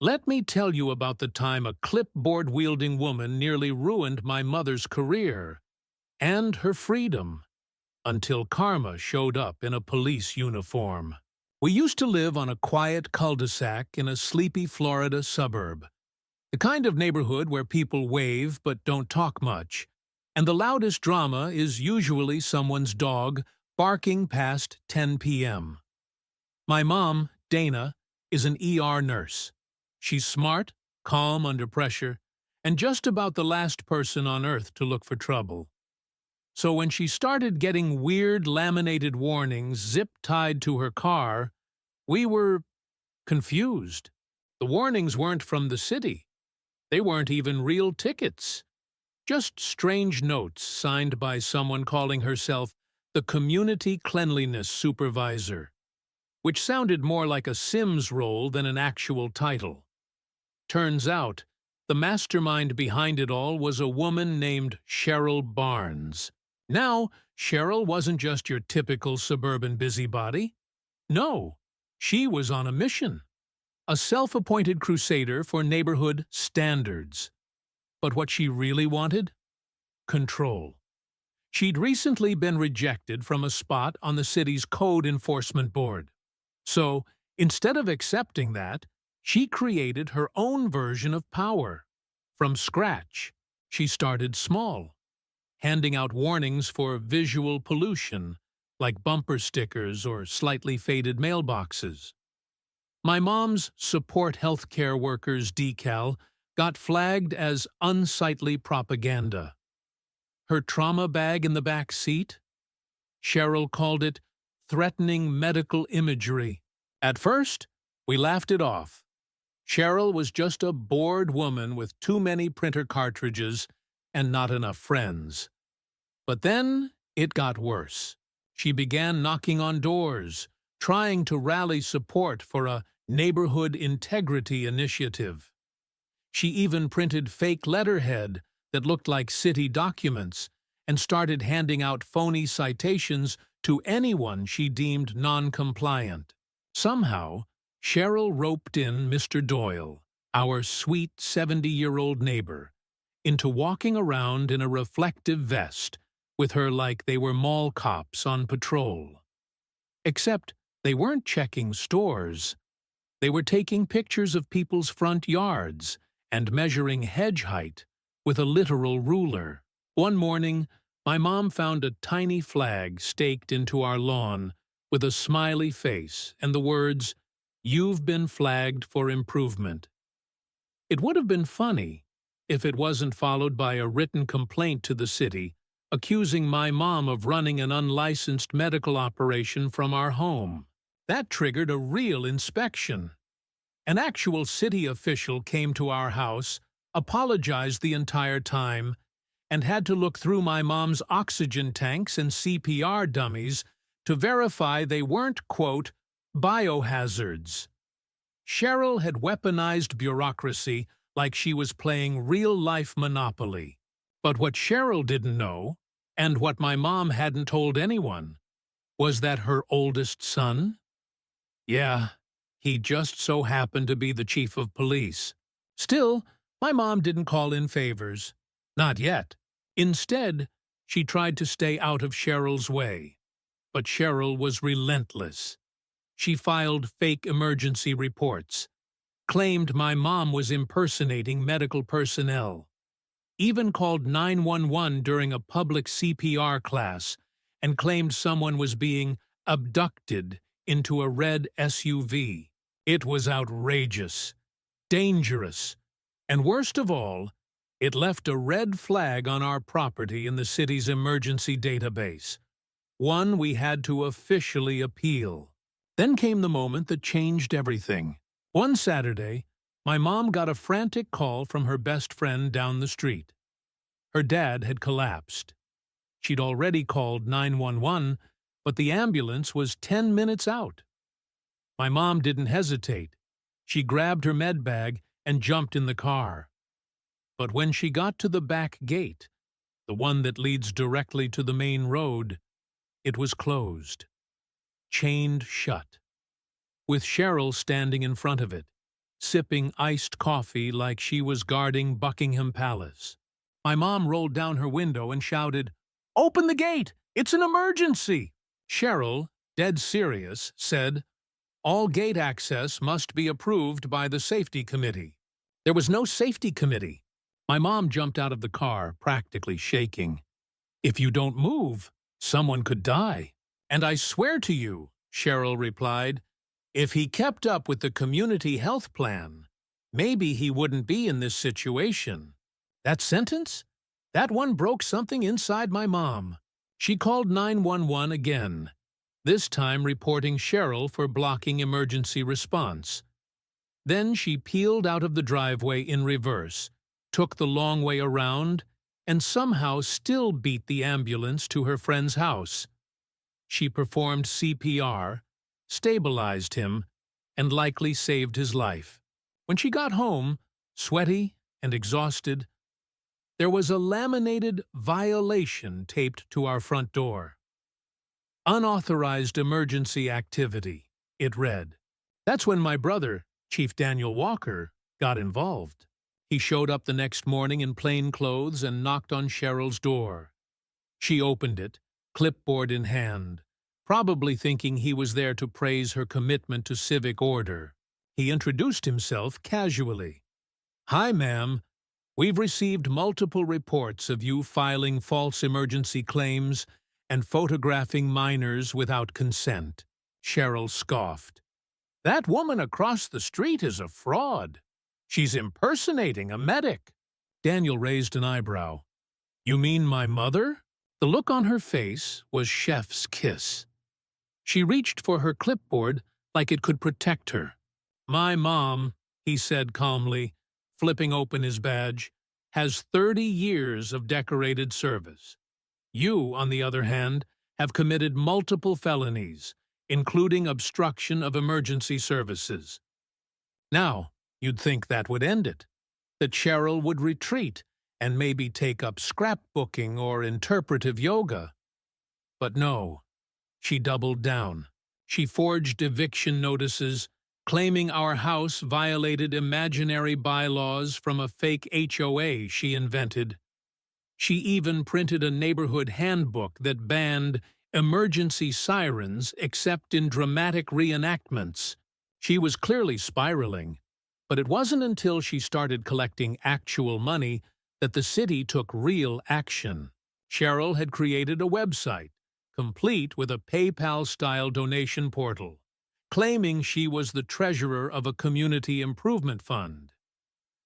Let me tell you about the time a clipboard-wielding woman nearly ruined my mother's career and her freedom until karma showed up in a police uniform. We used to live on a quiet cul-de-sac in a sleepy Florida suburb, the kind of neighborhood where people wave but don't talk much, and the loudest drama is usually someone's dog barking past 10 p.m. My mom, Dana, is an ER nurse. She's smart, calm under pressure, and just about the last person on earth to look for trouble. So when she started getting weird laminated warnings zip-tied to her car, we were confused. The warnings weren't from the city. They weren't even real tickets. Just strange notes signed by someone calling herself the Community Cleanliness Supervisor, which sounded more like a Sims role than an actual title. Turns out, the mastermind behind it all was a woman named Cheryl Barnes. Now, Cheryl wasn't just your typical suburban busybody. No, she was on a mission. A self-appointed crusader for neighborhood standards. But what she really wanted? Control. She'd recently been rejected from a spot on the city's code enforcement board. So, instead of accepting that, she created her own version of power. From scratch, she started small, handing out warnings for visual pollution, like bumper stickers or slightly faded mailboxes. My mom's support healthcare workers decal got flagged as unsightly propaganda. Her trauma bag in the back seat? Cheryl called it threatening medical imagery. At first, we laughed it off. Cheryl was just a bored woman with too many printer cartridges and not enough friends. But then it got worse. She began knocking on doors, trying to rally support for a neighborhood integrity initiative. She even printed fake letterhead that looked like city documents and started handing out phony citations to anyone she deemed non-compliant. Somehow, Cheryl roped in Mr. Doyle, our sweet 70-year-old neighbor, into walking around in a reflective vest with her like they were mall cops on patrol. Except they weren't checking stores. They were taking pictures of people's front yards and measuring hedge height with a literal ruler. One morning, my mom found a tiny flag staked into our lawn with a smiley face and the words, "You've been flagged for improvement." It would have been funny if it wasn't followed by a written complaint to the city accusing my mom of running an unlicensed medical operation from our home. That triggered a real inspection. An actual city official came to our house, apologized the entire time, and had to look through my mom's oxygen tanks and CPR dummies to verify they weren't, quote, biohazards. Cheryl had weaponized bureaucracy like she was playing real-life Monopoly. But what Cheryl didn't know, and what my mom hadn't told anyone, was that her oldest son? Yeah, he just so happened to be the chief of police. Still, my mom didn't call in favors. Not yet. Instead, she tried to stay out of Cheryl's way. But Cheryl was relentless. She filed fake emergency reports, claimed my mom was impersonating medical personnel, even called 911 during a public CPR class, and claimed someone was being abducted into a red SUV. It was outrageous, dangerous, and worst of all, it left a red flag on our property in the city's emergency database, one we had to officially appeal. Then came the moment that changed everything. One Saturday, my mom got a frantic call from her best friend down the street. Her dad had collapsed. She'd already called 911, but the ambulance was 10 minutes out. My mom didn't hesitate. She grabbed her med bag and jumped in the car. But when she got to the back gate, the one that leads directly to the main road, it was closed, chained shut, with Cheryl standing in front of it, sipping iced coffee like she was guarding Buckingham Palace. My mom rolled down her window and shouted, "Open the gate! It's an emergency!" Cheryl, dead serious, said, "All gate access must be approved by the safety committee." There was no safety committee. My mom jumped out of the car, practically shaking. "If you don't move, someone could die." "And I swear to you," Cheryl replied, "if he kept up with the community health plan, maybe he wouldn't be in this situation." That sentence? That one broke something inside my mom. She called 911 again, this time reporting Cheryl for blocking emergency response. Then she peeled out of the driveway in reverse, took the long way around, and somehow still beat the ambulance to her friend's house. She performed CPR, stabilized him, and likely saved his life. When she got home, sweaty and exhausted, there was a laminated violation taped to our front door. "Unauthorized emergency activity," it read. That's when my brother, Chief Daniel Walker, got involved. He showed up the next morning in plain clothes and knocked on Cheryl's door. She opened it, clipboard in hand, probably thinking he was there to praise her commitment to civic order. He introduced himself casually. "Hi, ma'am. We've received multiple reports of you filing false emergency claims and photographing minors without consent." Cheryl scoffed. "That woman across the street is a fraud. She's impersonating a medic." Daniel raised an eyebrow. "You mean my mother?" The look on her face was chef's kiss. She reached for her clipboard like it could protect her. "My mom," he said calmly, flipping open his badge, "has 30 years of decorated service. You, on the other hand, have committed multiple felonies, including obstruction of emergency services." Now, you'd think that would end it, that Cheryl would retreat and maybe take up scrapbooking or interpretive yoga. But no, she doubled down. She forged eviction notices, claiming our house violated imaginary bylaws from a fake HOA she invented. She even printed a neighborhood handbook that banned emergency sirens except in dramatic reenactments. She was clearly spiraling, but it wasn't until she started collecting actual money that the city took real action. Cheryl had created a website, complete with a PayPal-style donation portal, claiming she was the treasurer of a community improvement fund.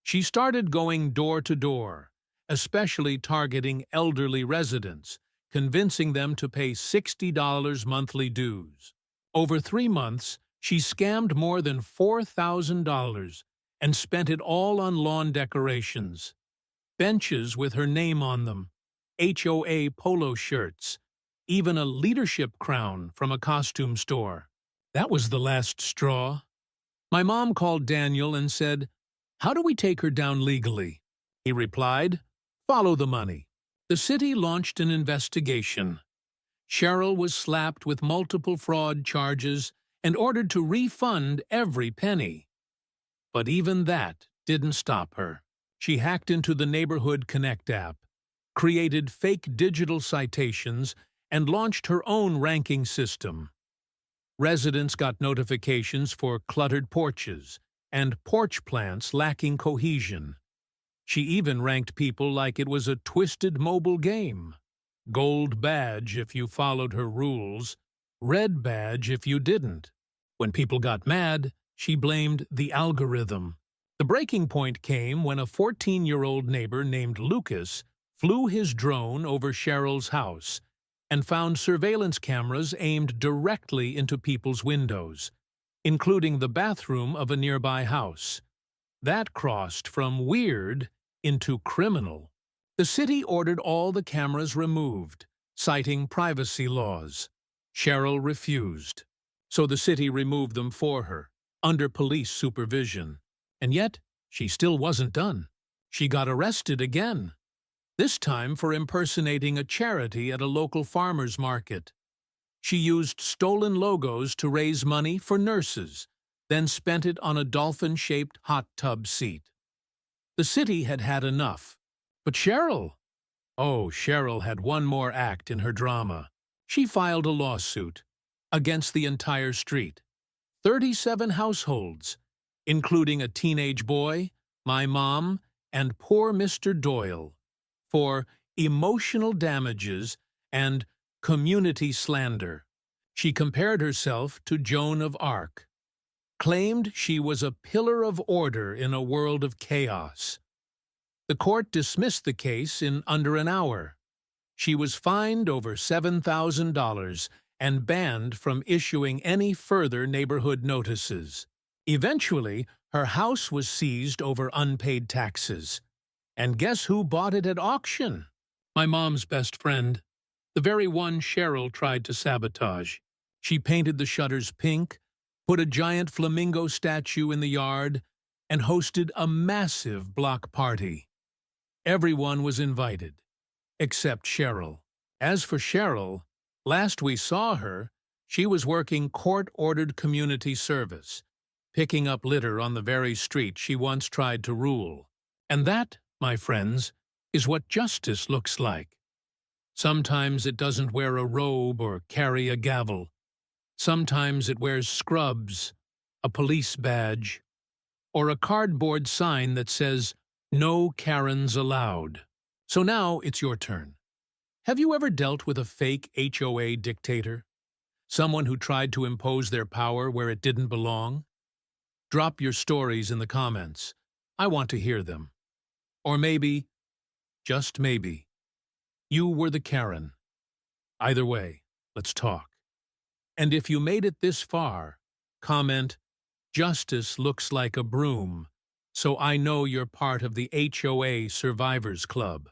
She started going door to door, especially targeting elderly residents, convincing them to pay $60 monthly dues. Over 3 months, she scammed more than $4,000 and spent it all on lawn decorations. Benches with her name on them, HOA polo shirts, even a leadership crown from a costume store. That was the last straw. My mom called Daniel and said, "How do we take her down legally?" He replied, "Follow the money." The city launched an investigation. Cheryl was slapped with multiple fraud charges and ordered to refund every penny. But even that didn't stop her. She hacked into the Neighborhood Connect app, created fake digital citations, and launched her own ranking system. Residents got notifications for cluttered porches and porch plants lacking cohesion. She even ranked people like it was a twisted mobile game. Gold badge if you followed her rules, red badge if you didn't. When people got mad, she blamed the algorithm. The breaking point came when a 14-year-old neighbor named Lucas flew his drone over Cheryl's house and found surveillance cameras aimed directly into people's windows, including the bathroom of a nearby house. That crossed from weird into criminal. The city ordered all the cameras removed, citing privacy laws. Cheryl refused, so the city removed them for her, under police supervision. And yet, she still wasn't done. She got arrested again, this time for impersonating a charity at a local farmer's market. She used stolen logos to raise money for nurses, then spent it on a dolphin-shaped hot tub seat. The city had had enough. But Cheryl? Oh, Cheryl had one more act in her drama. She filed a lawsuit against the entire street. 37 households, including a teenage boy, my mom, and poor Mr. Doyle, for emotional damages and community slander. She compared herself to Joan of Arc, claimed she was a pillar of order in a world of chaos. The court dismissed the case in under an hour. She was fined over $7,000 and banned from issuing any further neighborhood notices. Eventually, her house was seized over unpaid taxes. And guess who bought it at auction? My mom's best friend, the very one Cheryl tried to sabotage. She painted the shutters pink, put a giant flamingo statue in the yard, and hosted a massive block party. Everyone was invited, except Cheryl. As for Cheryl, last we saw her, she was working court-ordered community service, picking up litter on the very street she once tried to rule. And that, my friends, is what justice looks like. Sometimes it doesn't wear a robe or carry a gavel. Sometimes it wears scrubs, a police badge, or a cardboard sign that says, "No Karens allowed." So now it's your turn. Have you ever dealt with a fake HOA dictator? Someone who tried to impose their power where it didn't belong? Drop your stories in the comments. I want to hear them. Or maybe, just maybe, you were the Karen. Either way, let's talk. And if you made it this far, comment, "Justice looks like a broom," so I know you're part of the HOA Survivors Club.